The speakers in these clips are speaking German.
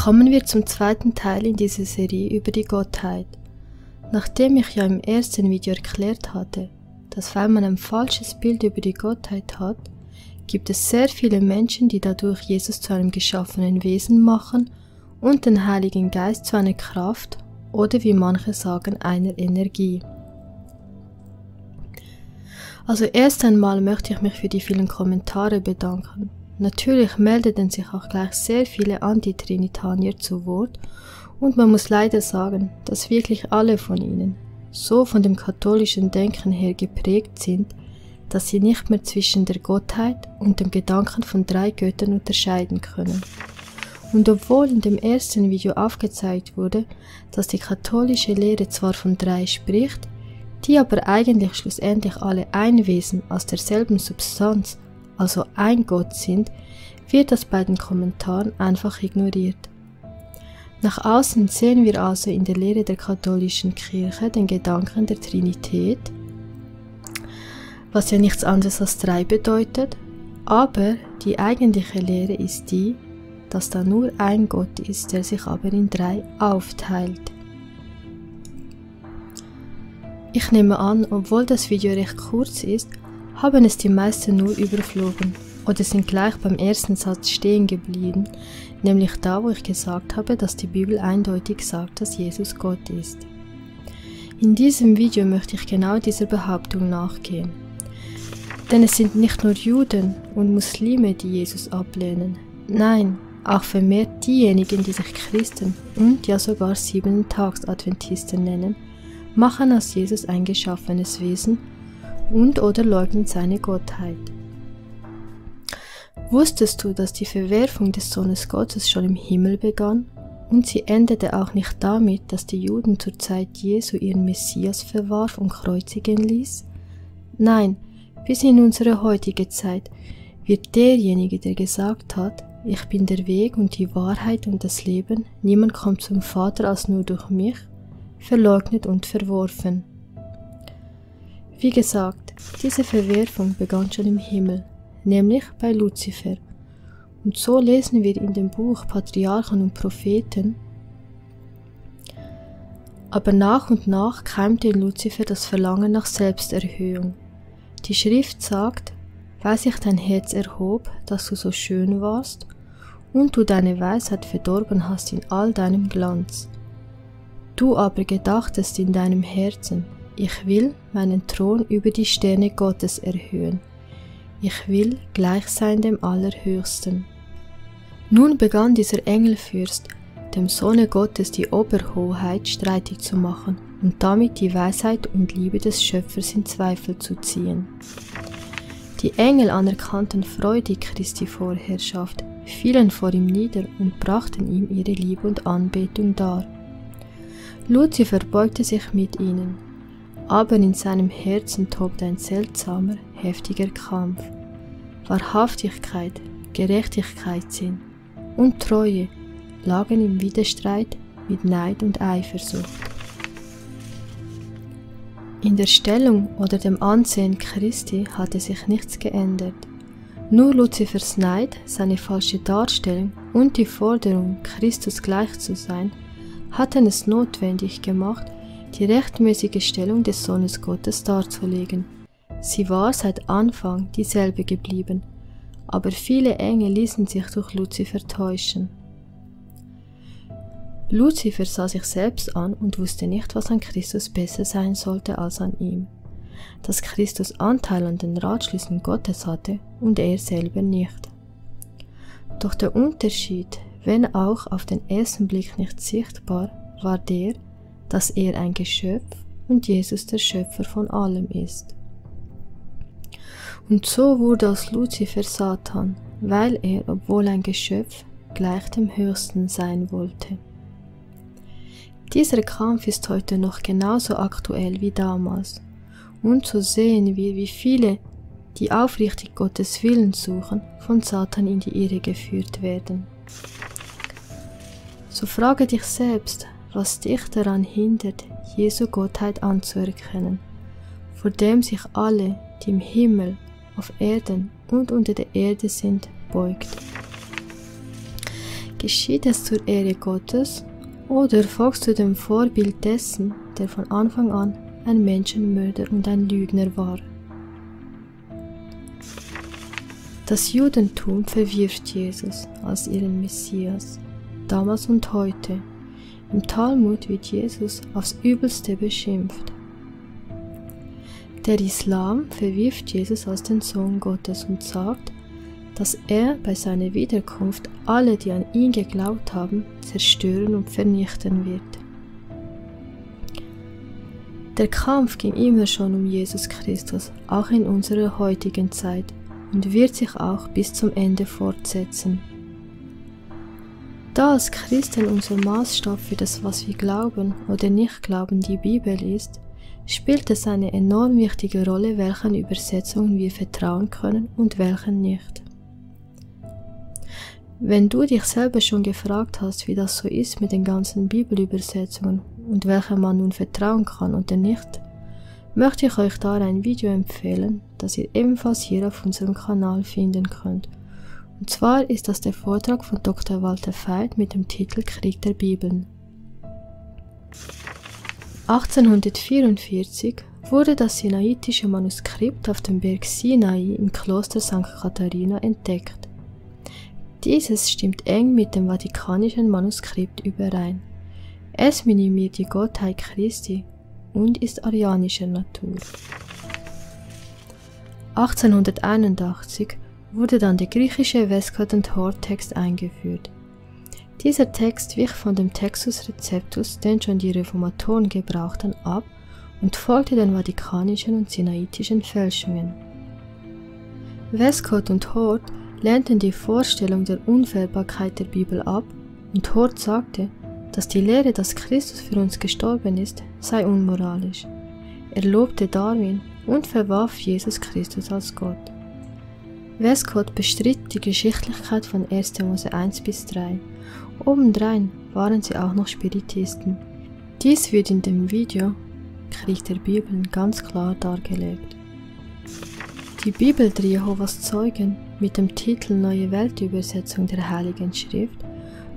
Kommen wir zum zweiten Teil in dieser Serie über die Gottheit. Nachdem ich ja im ersten Video erklärt hatte, dass wenn man ein falsches Bild über die Gottheit hat, gibt es sehr viele Menschen, die dadurch Jesus zu einem geschaffenen Wesen machen und den Heiligen Geist zu einer Kraft oder wie manche sagen, einer Energie. Also erst einmal möchte ich mich für die vielen Kommentare bedanken. Natürlich meldeten sich auch gleich sehr viele Antitrinitarier zu Wort und man muss leider sagen, dass wirklich alle von ihnen so von dem katholischen Denken her geprägt sind, dass sie nicht mehr zwischen der Gottheit und dem Gedanken von 3 Göttern unterscheiden können. Und obwohl in dem ersten Video aufgezeigt wurde, dass die katholische Lehre zwar von 3 spricht, die aber eigentlich schlussendlich alle ein Wesen aus derselben Substanz, also ein Gott sind, wird das bei den Kommentaren einfach ignoriert. Nach außen sehen wir also in der Lehre der katholischen Kirche den Gedanken der Trinität, was ja nichts anderes als 3 bedeutet, aber die eigentliche Lehre ist die, dass da nur ein Gott ist, der sich aber in 3 aufteilt. Ich nehme an, obwohl das Video recht kurz ist, haben es die meisten nur überflogen oder sind gleich beim ersten Satz stehen geblieben, nämlich da, wo ich gesagt habe, dass die Bibel eindeutig sagt, dass Jesus Gott ist. In diesem Video möchte ich genau dieser Behauptung nachgehen. Denn es sind nicht nur Juden und Muslime, die Jesus ablehnen. Nein, auch vermehrt diejenigen, die sich Christen und ja sogar 7-Tags-Adventisten nennen, machen aus Jesus ein geschaffenes Wesen und oder leugnen seine Gottheit. Wusstest du, dass die Verwerfung des Sohnes Gottes schon im Himmel begann? Und sie endete auch nicht damit, dass die Juden zur Zeit Jesu ihren Messias verwarf und kreuzigen ließ? Nein, bis in unsere heutige Zeit wird derjenige, der gesagt hat, ich bin der Weg und die Wahrheit und das Leben, niemand kommt zum Vater als nur durch mich, verleugnet und verworfen. Wie gesagt, diese Verwerfung begann schon im Himmel, nämlich bei Luzifer. Und so lesen wir in dem Buch Patriarchen und Propheten, aber nach und nach keimte in Luzifer das Verlangen nach Selbsterhöhung. Die Schrift sagt, weil sich dein Herz erhob, dass du so schön warst, und du deine Weisheit verdorben hast in all deinem Glanz. Du aber gedachtest in deinem Herzen, ich will meinen Thron über die Sterne Gottes erhöhen. Ich will gleich sein dem Allerhöchsten. Nun begann dieser Engelfürst, dem Sohne Gottes die Oberhoheit streitig zu machen und damit die Weisheit und Liebe des Schöpfers in Zweifel zu ziehen. Die Engel anerkannten freudig Christi Vorherrschaft, fielen vor ihm nieder und brachten ihm ihre Liebe und Anbetung dar. Luzifer beugte sich mit ihnen, aber in seinem Herzen tobte ein seltsamer, heftiger Kampf. Wahrhaftigkeit, Gerechtigkeitssinn und Treue lagen im Widerstreit mit Neid und Eifersucht. In der Stellung oder dem Ansehen Christi hatte sich nichts geändert. Nur Luzifers Neid, seine falsche Darstellung und die Forderung, Christus gleich zu sein, hatten es notwendig gemacht, die rechtmäßige Stellung des Sohnes Gottes darzulegen. Sie war seit Anfang dieselbe geblieben, aber viele Engel ließen sich durch Luzifer täuschen. Luzifer sah sich selbst an und wusste nicht, was an Christus besser sein sollte als an ihm, dass Christus Anteil an den Ratschlüssen Gottes hatte und er selber nicht. Doch der Unterschied, wenn auch auf den ersten Blick nicht sichtbar, war der, dass er ein Geschöpf und Jesus der Schöpfer von allem ist. Und so wurde aus Luzifer Satan, weil er, obwohl ein Geschöpf, gleich dem Höchsten sein wollte. Dieser Kampf ist heute noch genauso aktuell wie damals, und so sehen wir, wie viele, die aufrichtig Gottes Willen suchen, von Satan in die Irre geführt werden. So frage dich selbst, was dich daran hindert, Jesu Gottheit anzuerkennen, vor dem sich alle, die im Himmel, auf Erden und unter der Erde sind, beugt. Geschieht es zur Ehre Gottes oder folgst du dem Vorbild dessen, der von Anfang an ein Menschenmörder und ein Lügner war? Das Judentum verwirft Jesus als ihren Messias, damals und heute. Im Talmud wird Jesus aufs Übelste beschimpft. Der Islam verwirft Jesus als den Sohn Gottes und sagt, dass er bei seiner Wiederkunft alle, die an ihn geglaubt haben, zerstören und vernichten wird. Der Kampf ging immer schon um Jesus Christus, auch in unserer heutigen Zeit, und wird sich auch bis zum Ende fortsetzen. Da als Christen unser Maßstab für das, was wir glauben oder nicht glauben, die Bibel ist, spielt es eine enorm wichtige Rolle, welchen Übersetzungen wir vertrauen können und welchen nicht. Wenn du dich selber schon gefragt hast, wie das so ist mit den ganzen Bibelübersetzungen und welchen man nun vertrauen kann oder nicht, möchte ich euch da ein Video empfehlen, das ihr ebenfalls hier auf unserem Kanal finden könnt. Und zwar ist das der Vortrag von Dr. Walter Veit mit dem Titel Krieg der Bibeln. 1844 wurde das sinaitische Manuskript auf dem Berg Sinai im Kloster St. Katharina entdeckt. Dieses stimmt eng mit dem vatikanischen Manuskript überein. Es minimiert die Gottheit Christi und ist arianischer Natur. 1881 wurde dann der griechische Westcott und Hort-Text eingeführt. Dieser Text wich von dem Textus Receptus, den schon die Reformatoren gebrauchten, ab und folgte den vatikanischen und sinaitischen Fälschungen. Westcott und Hort lehnten die Vorstellung der Unfehlbarkeit der Bibel ab und Hort sagte, dass die Lehre, dass Christus für uns gestorben ist, sei unmoralisch. Er lobte Darwin und verwarf Jesus Christus als Gott. Westcott bestritt die Geschichtlichkeit von 1. Mose 1 bis 3. Obendrein waren sie auch noch Spiritisten. Dies wird in dem Video Krieg der Bibeln ganz klar dargelegt. Die Bibel der Jehovas Zeugen mit dem Titel Neue Weltübersetzung der Heiligen Schrift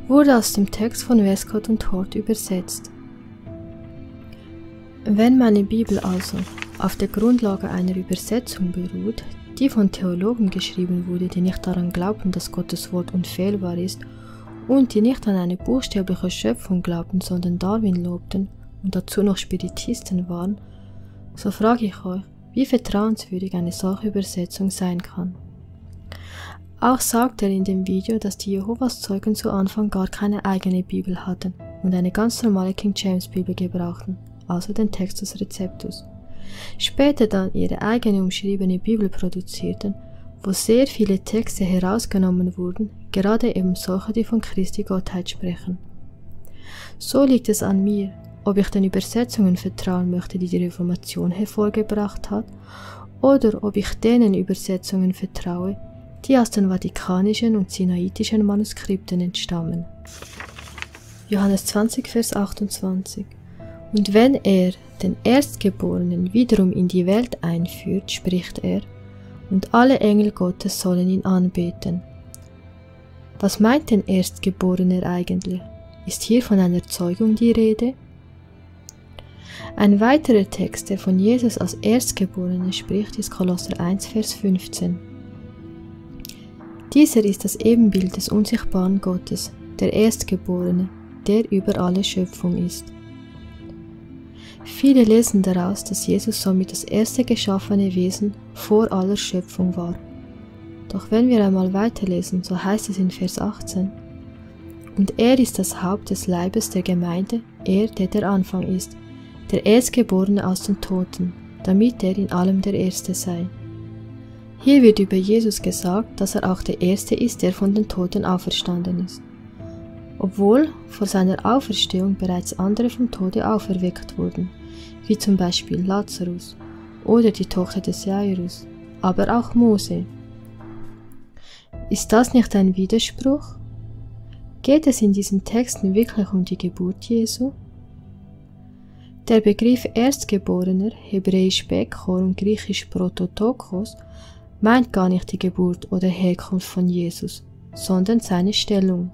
wurde aus dem Text von Westcott und Hort übersetzt. Wenn meine Bibel also auf der Grundlage einer Übersetzung beruht, die von Theologen geschrieben wurde, die nicht daran glaubten, dass Gottes Wort unfehlbar ist und die nicht an eine buchstäbliche Schöpfung glaubten, sondern Darwin lobten und dazu noch Spiritisten waren, so frage ich euch, wie vertrauenswürdig eine solche Übersetzung sein kann. Auch sagt er in dem Video, dass die Jehovas Zeugen zu Anfang gar keine eigene Bibel hatten und eine ganz normale King James Bibel gebrauchten, also den Textus Receptus. Später dann ihre eigene umschriebene Bibel produzierten, wo sehr viele Texte herausgenommen wurden, gerade eben solche, die von Christi Gottheit sprechen. So liegt es an mir, ob ich den Übersetzungen vertrauen möchte, die die Reformation hervorgebracht hat, oder ob ich denen Übersetzungen vertraue, die aus den vatikanischen und sinaitischen Manuskripten entstammen. Johannes 20, Vers 28. Und wenn er den Erstgeborenen wiederum in die Welt einführt, spricht er, und alle Engel Gottes sollen ihn anbeten. Was meint denn Erstgeborener eigentlich? Ist hier von einer Zeugung die Rede? Ein weiterer Text, der von Jesus als Erstgeborener spricht, ist Kolosser 1, Vers 15. Dieser ist das Ebenbild des unsichtbaren Gottes, der Erstgeborene, der über alle Schöpfung ist. Viele lesen daraus, dass Jesus somit das erste geschaffene Wesen vor aller Schöpfung war. Doch wenn wir einmal weiterlesen, so heißt es in Vers 18, und er ist das Haupt des Leibes der Gemeinde, er, der der Anfang ist, der Erstgeborene aus den Toten, damit er in allem der Erste sei. Hier wird über Jesus gesagt, dass er auch der Erste ist, der von den Toten auferstanden ist. Obwohl vor seiner Auferstehung bereits andere vom Tode auferweckt wurden, wie zum Beispiel Lazarus oder die Tochter des Jairus, aber auch Mose. Ist das nicht ein Widerspruch? Geht es in diesen Texten wirklich um die Geburt Jesu? Der Begriff Erstgeborener, hebräisch Bekor und griechisch Prototokos, meint gar nicht die Geburt oder Herkunft von Jesus, sondern seine Stellung.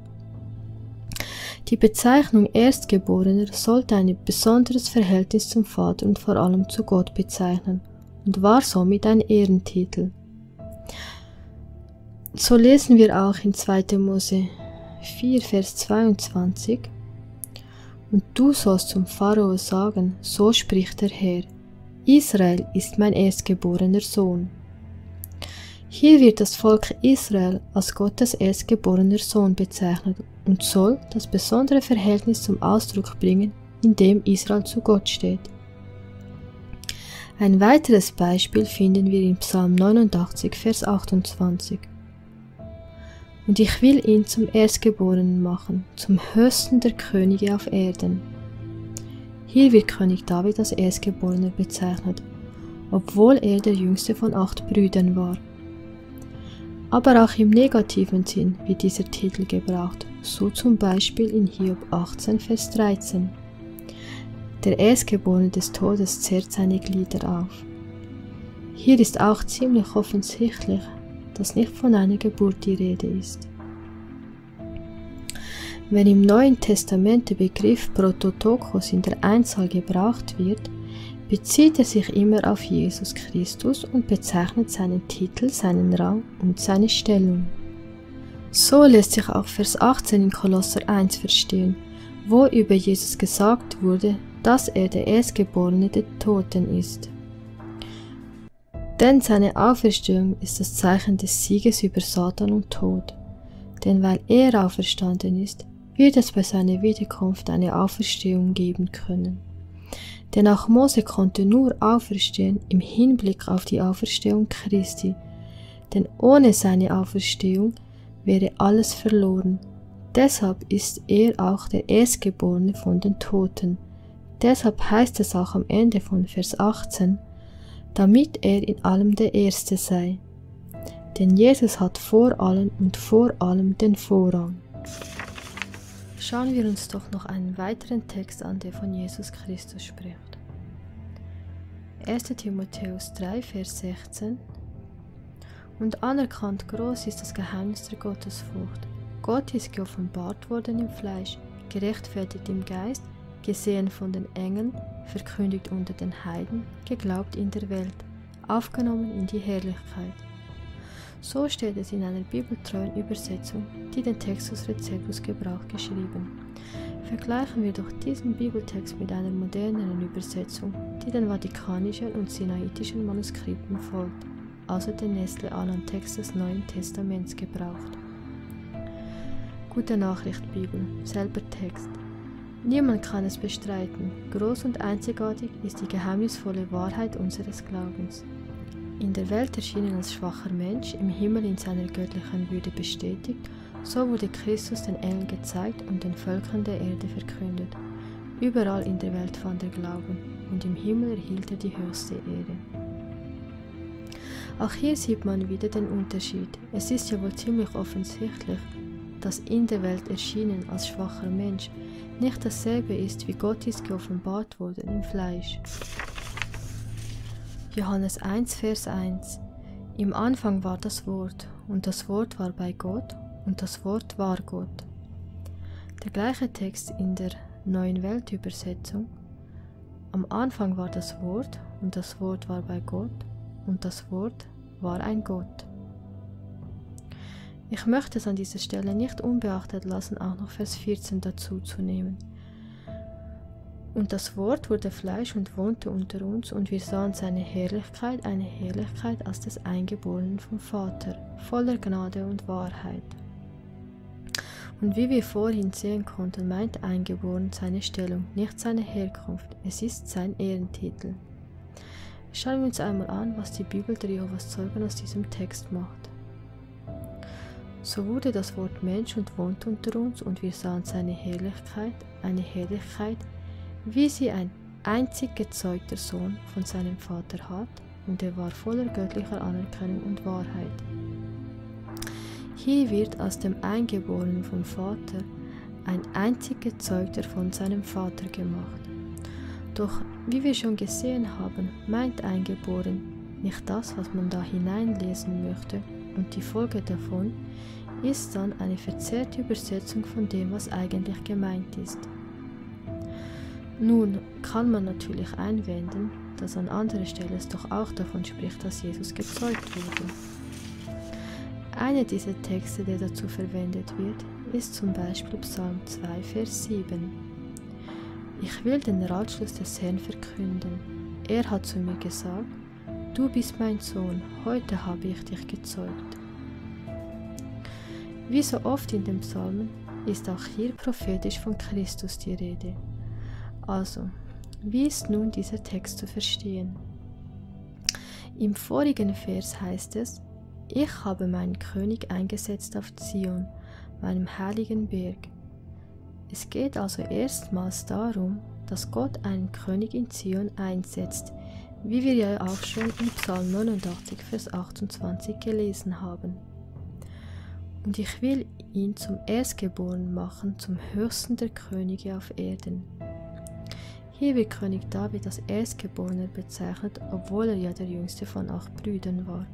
Die Bezeichnung Erstgeborener sollte ein besonderes Verhältnis zum Vater und vor allem zu Gott bezeichnen und war somit ein Ehrentitel. So lesen wir auch in 2. Mose 4, Vers 22: Und du sollst zum Pharao sagen, so spricht der Herr, Israel ist mein erstgeborener Sohn. Hier wird das Volk Israel als Gottes erstgeborener Sohn bezeichnet und soll das besondere Verhältnis zum Ausdruck bringen, in dem Israel zu Gott steht. Ein weiteres Beispiel finden wir in Psalm 89, Vers 28. Und ich will ihn zum Erstgeborenen machen, zum höchsten der Könige auf Erden. Hier wird König David als Erstgeborener bezeichnet, obwohl er der jüngste von 8 Brüdern war. Aber auch im negativen Sinn wird dieser Titel gebraucht, so zum Beispiel in Hiob 18, Vers 13. Der Erstgeborene des Todes zehrt seine Glieder auf. Hier ist auch ziemlich offensichtlich, dass nicht von einer Geburt die Rede ist. Wenn im Neuen Testament der Begriff Prototokos in der Einzahl gebraucht wird, bezieht er sich immer auf Jesus Christus und bezeichnet seinen Titel, seinen Rang und seine Stellung. So lässt sich auch Vers 18 in Kolosser 1 verstehen, wo über Jesus gesagt wurde, dass er der Erstgeborene der Toten ist. Denn seine Auferstehung ist das Zeichen des Sieges über Satan und Tod. Denn weil er auferstanden ist, wird es bei seiner Wiederkunft eine Auferstehung geben können. Denn auch Mose konnte nur auferstehen im Hinblick auf die Auferstehung Christi, denn ohne seine Auferstehung wäre alles verloren. Deshalb ist er auch der Erstgeborene von den Toten. Deshalb heißt es auch am Ende von Vers 18, damit er in allem der Erste sei. Denn Jesus hat vor allen und vor allem den Vorrang. Schauen wir uns doch noch einen weiteren Text an, der von Jesus Christus spricht. 1. Timotheus 3, Vers 16: Und anerkannt groß ist das Geheimnis der Gottesfurcht. Gott ist geoffenbart worden im Fleisch, gerechtfertigt im Geist, gesehen von den Engeln, verkündigt unter den Heiden, geglaubt in der Welt, aufgenommen in die Herrlichkeit. So steht es in einer bibeltreuen Übersetzung, die den Textus Receptus gebraucht geschrieben. Vergleichen wir doch diesen Bibeltext mit einer moderneren Übersetzung, die den vatikanischen und sinaitischen Manuskripten folgt, also den Nestle-Aland-Text des Neuen Testaments gebraucht. Gute Nachricht Bibel, selber Text. Niemand kann es bestreiten, groß und einzigartig ist die geheimnisvolle Wahrheit unseres Glaubens. In der Welt erschienen als schwacher Mensch, im Himmel in seiner göttlichen Würde bestätigt, so wurde Christus den Engeln gezeigt und den Völkern der Erde verkündet. Überall in der Welt fand er Glauben, und im Himmel erhielt er die höchste Ehre. Auch hier sieht man wieder den Unterschied. Es ist ja wohl ziemlich offensichtlich, dass in der Welt erschienen als schwacher Mensch nicht dasselbe ist, wie Gott ist geoffenbart worden im Fleisch. Johannes 1, Vers 1: Im Anfang war das Wort, und das Wort war bei Gott, und das Wort war Gott. Der gleiche Text in der Neuen Weltübersetzung: Am Anfang war das Wort, und das Wort war bei Gott, und das Wort war ein Gott. Ich möchte es an dieser Stelle nicht unbeachtet lassen, auch noch Vers 14 dazu zu nehmen. Und das Wort wurde Fleisch und wohnte unter uns, und wir sahen seine Herrlichkeit, eine Herrlichkeit als des Eingeborenen vom Vater, voller Gnade und Wahrheit. Und wie wir vorhin sehen konnten, meint Eingeboren seine Stellung, nicht seine Herkunft, es ist sein Ehrentitel. Schauen wir uns einmal an, was die Bibel der Jehovas Zeugen aus diesem Text macht. So wurde das Wort Mensch und wohnte unter uns, und wir sahen seine Herrlichkeit, eine Herrlichkeit, wie sie ein einzig gezeugter Sohn von seinem Vater hat, und er war voller göttlicher Anerkennung und Wahrheit. Hier wird aus dem Eingeborenen vom Vater ein einzig gezeugter von seinem Vater gemacht. Doch, wie wir schon gesehen haben, meint Eingeboren nicht das, was man da hineinlesen möchte, und die Folge davon ist dann eine verzerrte Übersetzung von dem, was eigentlich gemeint ist. Nun kann man natürlich einwenden, dass an anderer Stelle es doch auch davon spricht, dass Jesus gezeugt wurde. Einer dieser Texte, der dazu verwendet wird, ist zum Beispiel Psalm 2, Vers 7. Ich will den Ratschluss des Herrn verkünden. Er hat zu mir gesagt, du bist mein Sohn, heute habe ich dich gezeugt. Wie so oft in den Psalmen ist auch hier prophetisch von Christus die Rede. Also, wie ist nun dieser Text zu verstehen? Im vorigen Vers heißt es, ich habe meinen König eingesetzt auf Zion, meinem heiligen Berg. Es geht also erstmals darum, dass Gott einen König in Zion einsetzt, wie wir ja auch schon in Psalm 89, Vers 28 gelesen haben. Und ich will ihn zum Erstgeborenen machen, zum höchsten der Könige auf Erden. Hier wird König David als Erstgeborener bezeichnet, obwohl er ja der jüngste von 8 Brüdern war.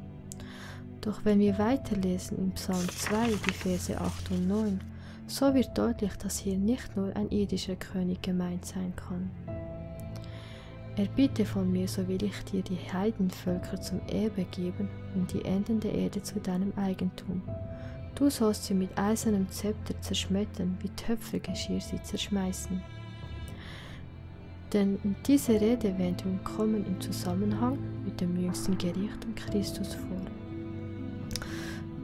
Doch wenn wir weiterlesen in Psalm 2, die Verse 8 und 9, so wird deutlich, dass hier nicht nur ein irdischer König gemeint sein kann. Erbitte von mir, so will ich dir die Heidenvölker zum Erbe geben und die Enden der Erde zu deinem Eigentum. Du sollst sie mit eisernem Zepter zerschmettern, wie Töpfergeschirr sie zerschmeißen. Denn diese Redewendungen kommen im Zusammenhang mit dem jüngsten Gericht und Christus vor.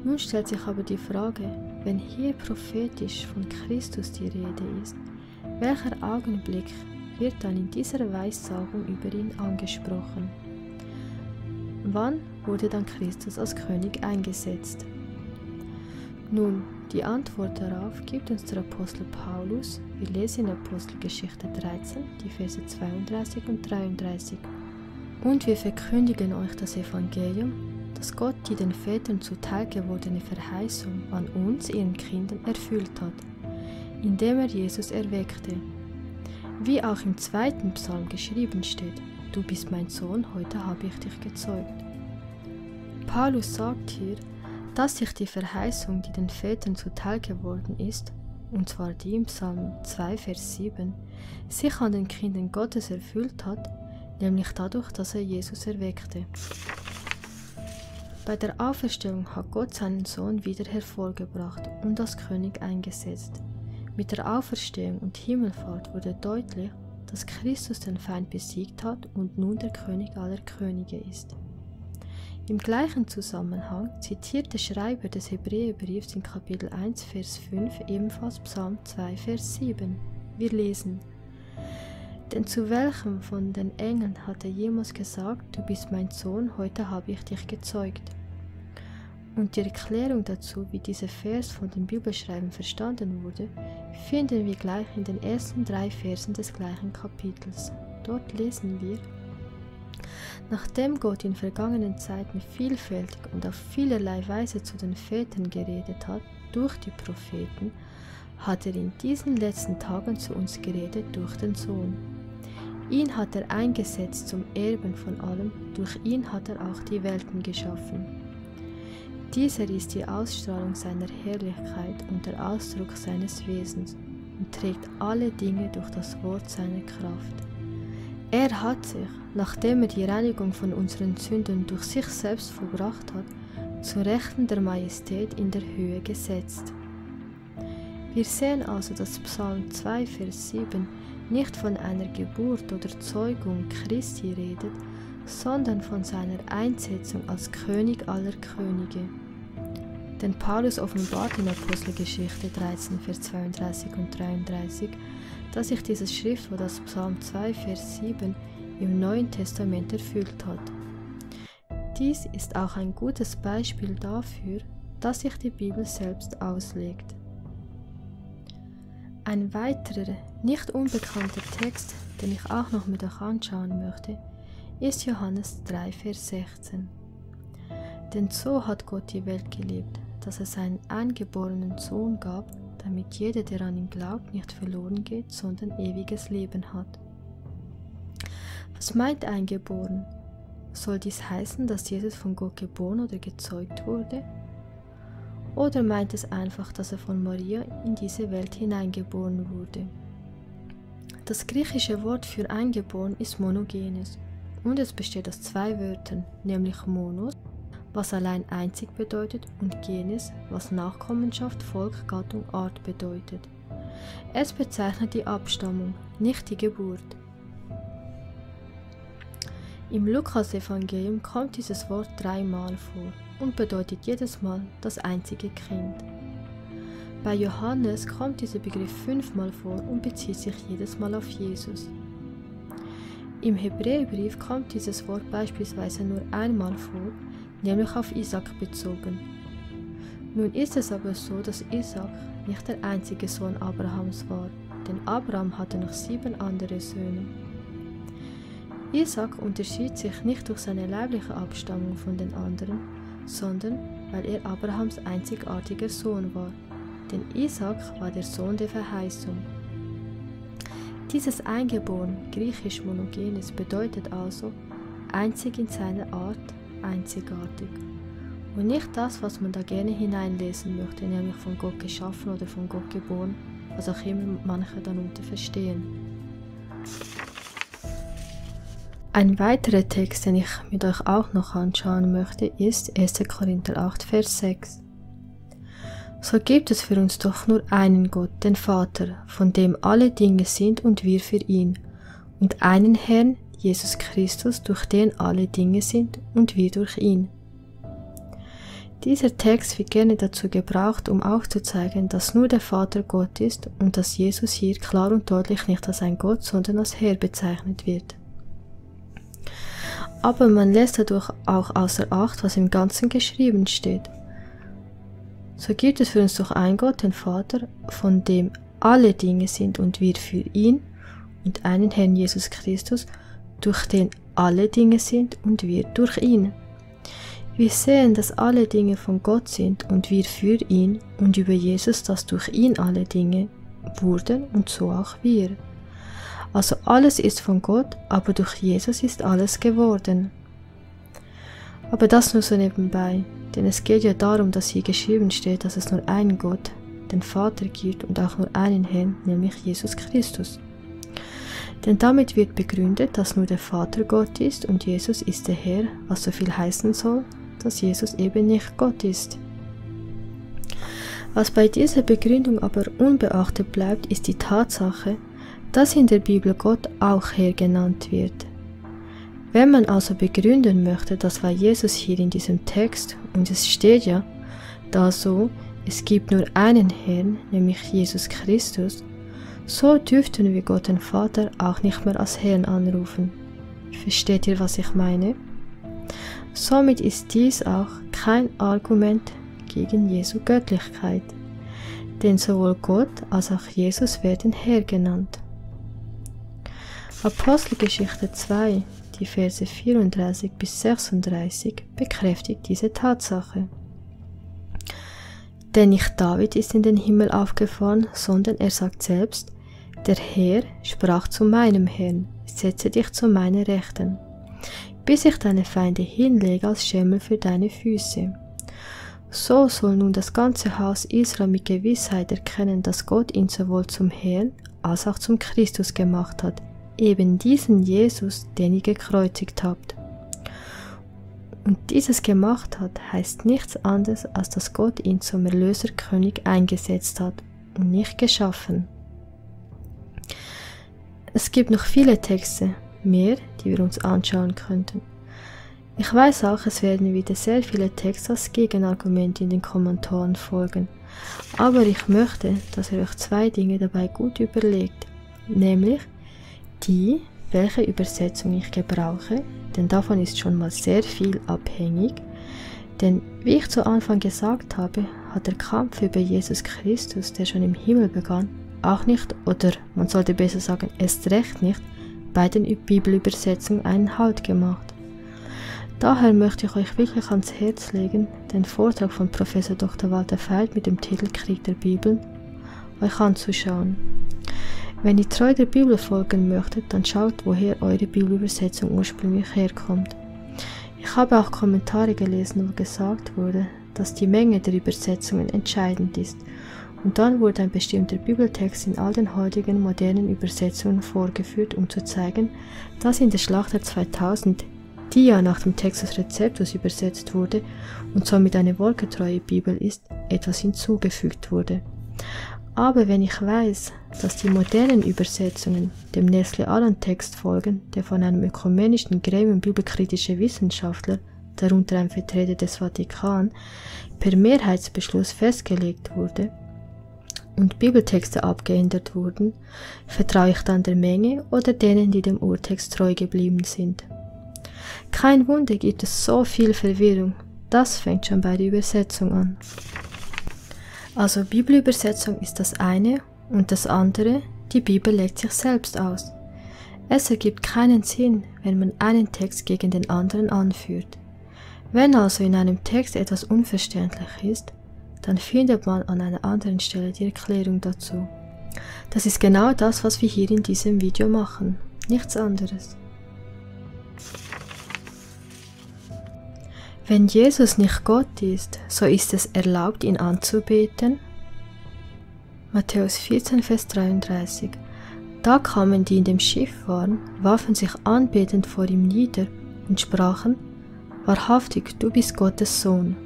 Nun stellt sich aber die Frage, wenn hier prophetisch von Christus die Rede ist, welcher Augenblick wird dann in dieser Weissagung über ihn angesprochen? Wann wurde dann Christus als König eingesetzt? Nun, die Antwort darauf gibt uns der Apostel Paulus. Wir lesen in Apostelgeschichte 13, die Verse 32 und 33. Und wir verkündigen euch das Evangelium, dass Gott die den Vätern zuteil gewordene Verheißung an uns, ihren Kindern, erfüllt hat, indem er Jesus erweckte. Wie auch im 2. Psalm geschrieben steht, du bist mein Sohn, heute habe ich dich gezeugt. Paulus sagt hier, dass sich die Verheißung, die den Vätern zuteil geworden ist, und zwar die im Psalm 2, Vers 7, sich an den Kindern Gottes erfüllt hat, nämlich dadurch, dass er Jesus erweckte. Bei der Auferstehung hat Gott seinen Sohn wieder hervorgebracht und als König eingesetzt. Mit der Auferstehung und Himmelfahrt wurde deutlich, dass Christus den Feind besiegt hat und nun der König aller Könige ist. Im gleichen Zusammenhang zitiert der Schreiber des Hebräerbriefs in Kapitel 1, Vers 5 ebenfalls Psalm 2, Vers 7. Wir lesen: Denn zu welchem von den Engeln hat er jemals gesagt, du bist mein Sohn, heute habe ich dich gezeugt? Und die Erklärung dazu, wie dieser Vers von den Bibelschreibern verstanden wurde, finden wir gleich in den ersten 3 Versen des gleichen Kapitels. Dort lesen wir: Nachdem Gott in vergangenen Zeiten vielfältig und auf vielerlei Weise zu den Vätern geredet hat, durch die Propheten, hat er in diesen letzten Tagen zu uns geredet durch den Sohn. Ihn hat er eingesetzt zum Erben von allem, durch ihn hat er auch die Welten geschaffen. Dieser ist die Ausstrahlung seiner Herrlichkeit und der Ausdruck seines Wesens und trägt alle Dinge durch das Wort seiner Kraft. Er hat sich, nachdem er die Reinigung von unseren Sünden durch sich selbst vollbracht hat, zu Rechten der Majestät in der Höhe gesetzt. Wir sehen also, dass Psalm 2, Vers 7 nicht von einer Geburt oder Zeugung Christi redet, sondern von seiner Einsetzung als König aller Könige. Denn Paulus offenbart in Apostelgeschichte 13, Vers 32 und 33, dass sich dieses Schriftwort aus Psalm 2, Vers 7 im Neuen Testament erfüllt hat. Dies ist auch ein gutes Beispiel dafür, dass sich die Bibel selbst auslegt. Ein weiterer, nicht unbekannter Text, den ich auch noch mit euch anschauen möchte, ist Johannes 3, Vers 16. Denn so hat Gott die Welt geliebt, dass er seinen eingeborenen Sohn gab, damit jeder, der an ihn glaubt, nicht verloren geht, sondern ewiges Leben hat. Was meint eingeboren? Soll dies heißen, dass Jesus von Gott geboren oder gezeugt wurde? Oder meint es einfach, dass er von Maria in diese Welt hineingeboren wurde? Das griechische Wort für eingeboren ist monogenes und es besteht aus zwei Wörtern, nämlich monos, was allein einzig bedeutet, und genes, was Nachkommenschaft, Volk, Gattung, Art bedeutet. Es bezeichnet die Abstammung, nicht die Geburt. Im Lukas-Evangelium kommt dieses Wort 3-mal vor und bedeutet jedes Mal das einzige Kind. Bei Johannes kommt dieser Begriff 5-mal vor und bezieht sich jedes Mal auf Jesus. Im Hebräerbrief kommt dieses Wort beispielsweise nur einmal vor, nämlich auf Isaac bezogen. Nun ist es aber so, dass Isaac nicht der einzige Sohn Abrahams war, denn Abraham hatte noch 7 andere Söhne. Isaac unterschied sich nicht durch seine leibliche Abstammung von den anderen, sondern weil er Abrahams einzigartiger Sohn war, denn Isaac war der Sohn der Verheißung. Dieses Eingeboren, griechisch monogenes, bedeutet also einzig in seiner Art, einzigartig. Und nicht das, was man da gerne hineinlesen möchte, nämlich von Gott geschaffen oder von Gott geboren, was auch immer manche darunter verstehen. Ein weiterer Text, den ich mit euch auch noch anschauen möchte, ist 1. Korinther 8, Vers 6. So gibt es für uns doch nur einen Gott, den Vater, von dem alle Dinge sind und wir für ihn, und einen Herrn, Jesus Christus, durch den alle Dinge sind und wir durch ihn. Dieser Text wird gerne dazu gebraucht, um aufzuzeigen, dass nur der Vater Gott ist und dass Jesus hier klar und deutlich nicht als ein Gott, sondern als Herr bezeichnet wird. Aber man lässt dadurch auch außer Acht, was im Ganzen geschrieben steht. So gibt es für uns doch einen Gott, den Vater, von dem alle Dinge sind und wir für ihn, und einen Herrn Jesus Christus, durch den alle Dinge sind und wir durch ihn. Wir sehen, dass alle Dinge von Gott sind und wir für ihn, und über Jesus, dass durch ihn alle Dinge wurden und so auch wir. Also alles ist von Gott, aber durch Jesus ist alles geworden. Aber das nur so nebenbei, denn es geht ja darum, dass hier geschrieben steht, dass es nur einen Gott, den Vater gibt und auch nur einen Herrn, nämlich Jesus Christus. Denn damit wird begründet, dass nur der Vater Gott ist und Jesus ist der Herr, was so viel heißen soll, dass Jesus eben nicht Gott ist. Was bei dieser Begründung aber unbeachtet bleibt, ist die Tatsache, dass in der Bibel Gott auch Herr genannt wird. Wenn man also begründen möchte, das war Jesus hier in diesem Text, und es steht ja da so, es gibt nur einen Herrn, nämlich Jesus Christus, so dürften wir Gott den Vater auch nicht mehr als Herrn anrufen. Versteht ihr, was ich meine? Somit ist dies auch kein Argument gegen Jesu Göttlichkeit, denn sowohl Gott als auch Jesus werden Herr genannt. Apostelgeschichte 2, die Verse 34 bis 36, bekräftigt diese Tatsache. Denn nicht David ist in den Himmel aufgefahren, sondern er sagt selbst, der Herr sprach zu meinem Herrn, setze dich zu meiner Rechten, bis ich deine Feinde hinlege als Schemel für deine Füße. So soll nun das ganze Haus Israel mit Gewissheit erkennen, dass Gott ihn sowohl zum Herrn als auch zum Christus gemacht hat, eben diesen Jesus, den ihr gekreuzigt habt. Und dieses gemacht hat, heißt nichts anderes, als dass Gott ihn zum Erlöserkönig eingesetzt hat und nicht geschaffen. Es gibt noch viele Texte, mehr, die wir uns anschauen könnten. Ich weiß auch, es werden wieder sehr viele Texte als Gegenargumente in den Kommentaren folgen, aber ich möchte, dass ihr euch 2 Dinge dabei gut überlegt, nämlich die, welche Übersetzung ich gebrauche, denn davon ist schon mal sehr viel abhängig, denn wie ich zu Anfang gesagt habe, hat der Kampf über Jesus Christus, der schon im Himmel begann, auch nicht, oder man sollte besser sagen, erst recht nicht, bei den Bibelübersetzungen einen Halt gemacht. Daher möchte ich euch wirklich ans Herz legen, den Vortrag von Professor Dr. Walter Veit mit dem Titel Krieg der Bibeln euch anzuschauen. Wenn ihr treu der Bibel folgen möchtet, dann schaut, woher eure Bibelübersetzung ursprünglich herkommt. Ich habe auch Kommentare gelesen, wo gesagt wurde, dass die Menge der Übersetzungen entscheidend ist, und dann wurde ein bestimmter Bibeltext in all den heutigen modernen Übersetzungen vorgeführt, um zu zeigen, dass in der Schlachter 2000, die ja nach dem Textus Receptus übersetzt wurde und somit eine wolkentreue Bibel ist, etwas hinzugefügt wurde. Aber wenn ich weiß, dass die modernen Übersetzungen dem Nestle-Aland-Text folgen, der von einem ökumenischen Gremium bibelkritischer Wissenschaftler, darunter ein Vertreter des Vatikan, per Mehrheitsbeschluss festgelegt wurde und Bibeltexte abgeändert wurden, vertraue ich dann der Menge oder denen, die dem Urtext treu geblieben sind. Kein Wunder gibt es so viel Verwirrung, das fängt schon bei der Übersetzung an. Also Bibelübersetzung ist das eine und das andere, die Bibel legt sich selbst aus. Es ergibt keinen Sinn, wenn man einen Text gegen den anderen anführt. Wenn also in einem Text etwas unverständlich ist, dann findet man an einer anderen Stelle die Erklärung dazu. Das ist genau das, was wir hier in diesem Video machen, nichts anderes. Wenn Jesus nicht Gott ist, so ist es erlaubt, ihn anzubeten. Matthäus 14, Vers 33. Da kamen die in dem Schiff waren, warfen sich anbetend vor ihm nieder und sprachen: Wahrhaftig, du bist Gottes Sohn.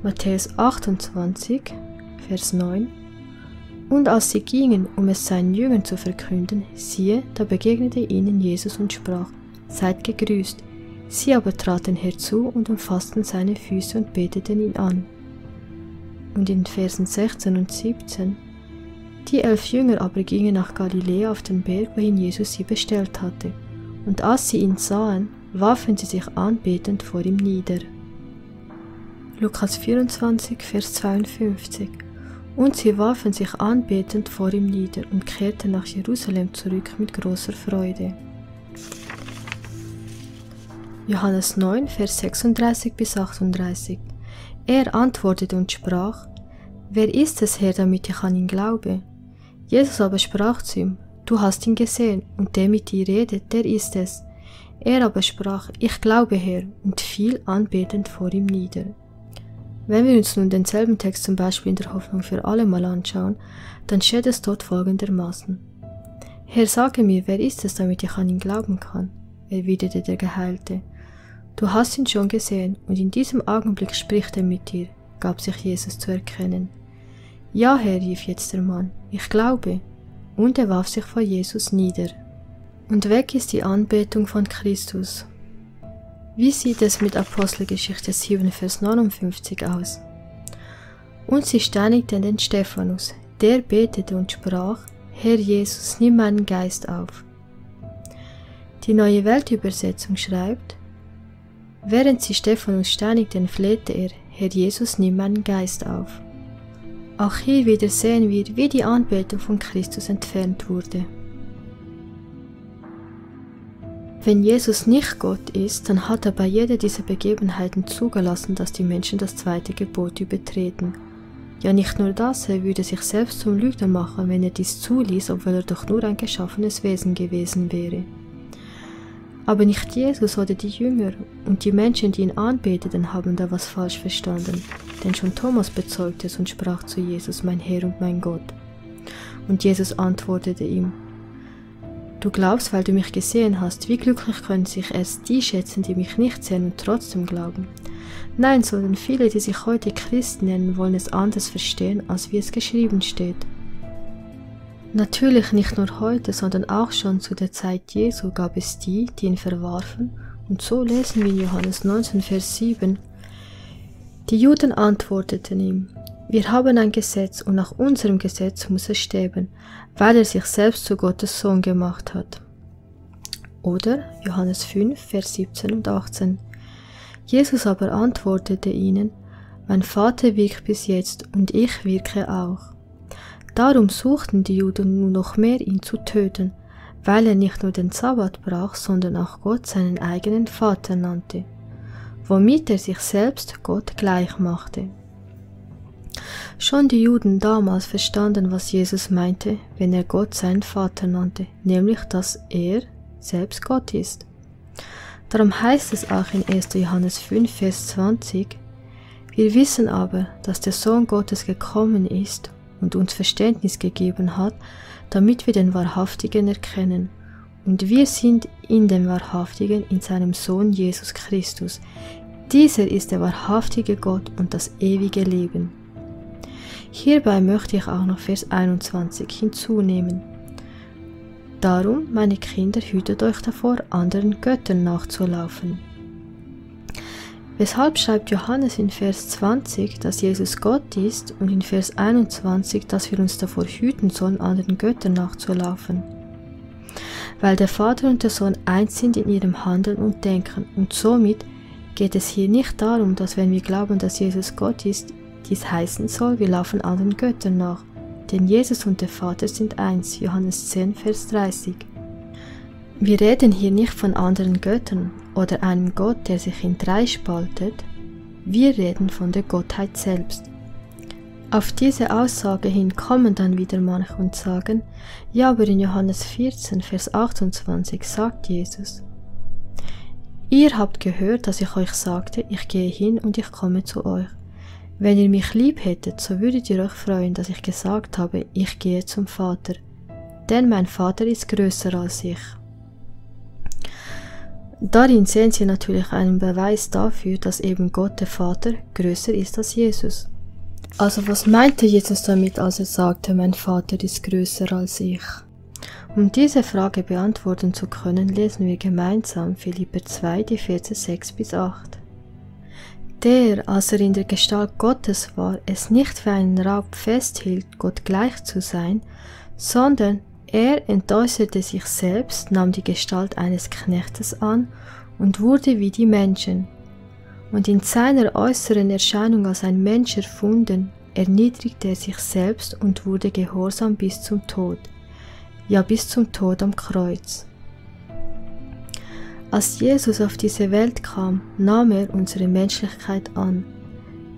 Matthäus 28, Vers 9. Und als sie gingen, um es seinen Jüngern zu verkünden, siehe, da begegnete ihnen Jesus und sprach: Seid gegrüßt. Sie aber traten herzu und umfassten seine Füße und beteten ihn an. Und in Versen 16 und 17: Die 11 Jünger aber gingen nach Galiläa auf den Berg, wohin Jesus sie bestellt hatte. Und als sie ihn sahen, warfen sie sich anbetend vor ihm nieder. Lukas 24, Vers 52. Und sie warfen sich anbetend vor ihm nieder und kehrten nach Jerusalem zurück mit großer Freude. Johannes 9, Vers 36 bis 38. Er antwortete und sprach: Wer ist es, Herr, damit ich an ihn glaube? Jesus aber sprach zu ihm: Du hast ihn gesehen, und der mit dir redet, der ist es. Er aber sprach: Ich glaube, Herr, und fiel anbetend vor ihm nieder. Wenn wir uns nun denselben Text zum Beispiel in der Hoffnung für alle mal anschauen, dann steht es dort folgendermaßen: Herr, sage mir, wer ist es, damit ich an ihn glauben kann? Erwiderte der Geheilte: Du hast ihn schon gesehen, und in diesem Augenblick spricht er mit dir, gab sich Jesus zu erkennen. Ja, Herr, rief jetzt der Mann, ich glaube, und er warf sich vor Jesus nieder. Und weg ist die Anbetung von Christus. Wie sieht es mit Apostelgeschichte 7, Vers 59 aus? Und sie steinigten den Stephanus, der betete und sprach: Herr Jesus, nimm meinen Geist auf. Die Neue Weltübersetzung schreibt: Während sie Stephanus steinigten, flehte er: Herr Jesus, nimm meinen Geist auf. Auch hier wieder sehen wir, wie die Anbetung von Christus entfernt wurde. Wenn Jesus nicht Gott ist, dann hat er bei jeder dieser Begebenheiten zugelassen, dass die Menschen das zweite Gebot übertreten. Ja, nicht nur das, er würde sich selbst zum Lügner machen, wenn er dies zuließ, obwohl er doch nur ein geschaffenes Wesen gewesen wäre. Aber nicht Jesus oder die Jünger und die Menschen, die ihn anbeteten, haben da was falsch verstanden, denn schon Thomas bezeugte es und sprach zu Jesus: Mein Herr und mein Gott. Und Jesus antwortete ihm: Du glaubst, weil du mich gesehen hast, wie glücklich können sich erst die schätzen, die mich nicht sehen und trotzdem glauben. Nein, sondern viele, die sich heute Christen nennen, wollen es anders verstehen, als wie es geschrieben steht. Natürlich nicht nur heute, sondern auch schon zu der Zeit Jesu gab es die, die ihn verwarfen, und so lesen wir in Johannes 19, Vers 7. Die Juden antworteten ihm: Wir haben ein Gesetz, und nach unserem Gesetz muss er sterben, weil er sich selbst zu Gottes Sohn gemacht hat. Oder Johannes 5, Vers 17 und 18. Jesus aber antwortete ihnen: Mein Vater wirkt bis jetzt, und ich wirke auch. Darum suchten die Juden nun noch mehr, ihn zu töten, weil er nicht nur den Sabbat brach, sondern auch Gott seinen eigenen Vater nannte, womit er sich selbst Gott gleich machte. Schon die Juden damals verstanden, was Jesus meinte, wenn er Gott seinen Vater nannte, nämlich, dass er selbst Gott ist. Darum heißt es auch in 1. Johannes 5, Vers 20: Wir wissen aber, dass der Sohn Gottes gekommen ist und uns Verständnis gegeben hat, damit wir den Wahrhaftigen erkennen. Und wir sind in dem Wahrhaftigen, in seinem Sohn Jesus Christus. Dieser ist der wahrhaftige Gott und das ewige Leben. Hierbei möchte ich auch noch Vers 21 hinzunehmen. Darum, meine Kinder, hütet euch davor, anderen Göttern nachzulaufen. Weshalb schreibt Johannes in Vers 20, dass Jesus Gott ist und in Vers 21, dass wir uns davor hüten sollen, anderen Göttern nachzulaufen? Weil der Vater und der Sohn eins sind in ihrem Handeln und Denken und somit geht es hier nicht darum, dass wenn wir glauben, dass Jesus Gott ist, dies heißen soll, wir laufen anderen Göttern nach. Denn Jesus und der Vater sind eins, Johannes 10, Vers 30. Wir reden hier nicht von anderen Göttern oder einem Gott, der sich in drei spaltet. Wir reden von der Gottheit selbst. Auf diese Aussage hin kommen dann wieder manche und sagen, ja, aber in Johannes 14, Vers 28 sagt Jesus, ihr habt gehört, dass ich euch sagte, ich gehe hin und ich komme zu euch. Wenn ihr mich lieb hättet, so würdet ihr euch freuen, dass ich gesagt habe, ich gehe zum Vater. Denn mein Vater ist größer als ich. Darin sehen Sie natürlich einen Beweis dafür, dass eben Gott der Vater größer ist als Jesus. Also was meinte Jesus damit, als er sagte, mein Vater ist größer als ich? Um diese Frage beantworten zu können, lesen wir gemeinsam Philipper 2, die Verse 6 bis 8. Der, als er in der Gestalt Gottes war, es nicht für einen Raub festhielt, Gott gleich zu sein, sondern er entäußerte sich selbst, nahm die Gestalt eines Knechtes an und wurde wie die Menschen. Und in seiner äußeren Erscheinung als ein Mensch erfunden, erniedrigte er sich selbst und wurde gehorsam bis zum Tod, ja bis zum Tod am Kreuz. Als Jesus auf diese Welt kam, nahm er unsere Menschlichkeit an,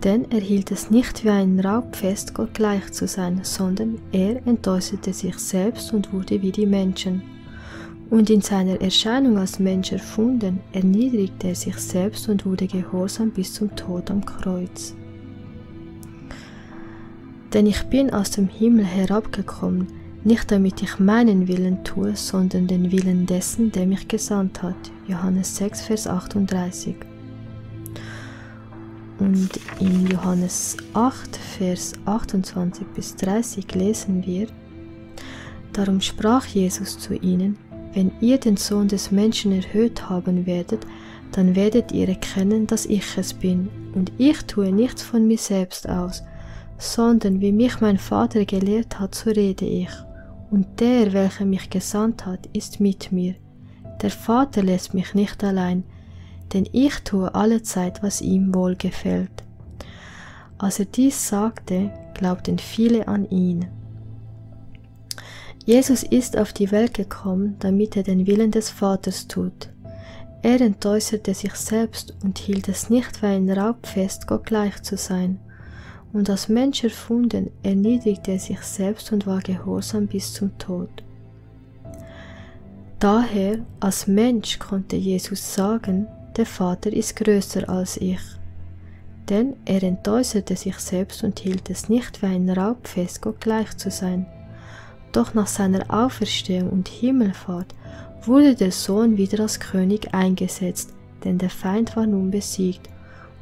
denn er hielt es nicht wie einen Raub fest, Gott gleich zu sein, sondern er entäußerte sich selbst und wurde wie die Menschen. Und in seiner Erscheinung als Mensch erfunden, erniedrigte er sich selbst und wurde gehorsam bis zum Tod am Kreuz. Denn ich bin aus dem Himmel herabgekommen, nicht damit ich meinen Willen tue, sondern den Willen dessen, der mich gesandt hat. Johannes 6, Vers 38. Und in Johannes 8, Vers 28 bis 30 lesen wir, darum sprach Jesus zu ihnen, wenn ihr den Sohn des Menschen erhöht haben werdet, dann werdet ihr erkennen, dass ich es bin, und ich tue nichts von mir selbst aus, sondern wie mich mein Vater gelehrt hat, so rede ich. Und der, welcher mich gesandt hat, ist mit mir. Der Vater lässt mich nicht allein, denn ich tue allezeit, was ihm wohlgefällt. Als er dies sagte, glaubten viele an ihn. Jesus ist auf die Welt gekommen, damit er den Willen des Vaters tut. Er entäußerte sich selbst und hielt es nicht für einen Raub fest, Gott gleich zu sein. Und als Mensch erfunden, erniedrigte er sich selbst und war gehorsam bis zum Tod. Daher, als Mensch konnte Jesus sagen, der Vater ist größer als ich. Denn er entäußerte sich selbst und hielt es nicht für einen Raub fest, Gott gleich zu sein. Doch nach seiner Auferstehung und Himmelfahrt wurde der Sohn wieder als König eingesetzt, denn der Feind war nun besiegt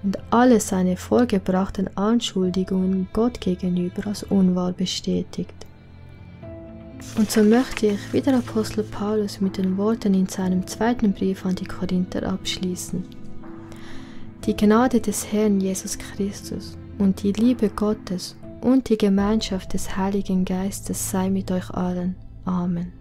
und alle seine vorgebrachten Anschuldigungen Gott gegenüber als unwahr bestätigt. Und so möchte ich wie der Apostel Paulus mit den Worten in seinem zweiten Brief an die Korinther abschließen. Die Gnade des Herrn Jesus Christus und die Liebe Gottes und die Gemeinschaft des Heiligen Geistes sei mit euch allen. Amen.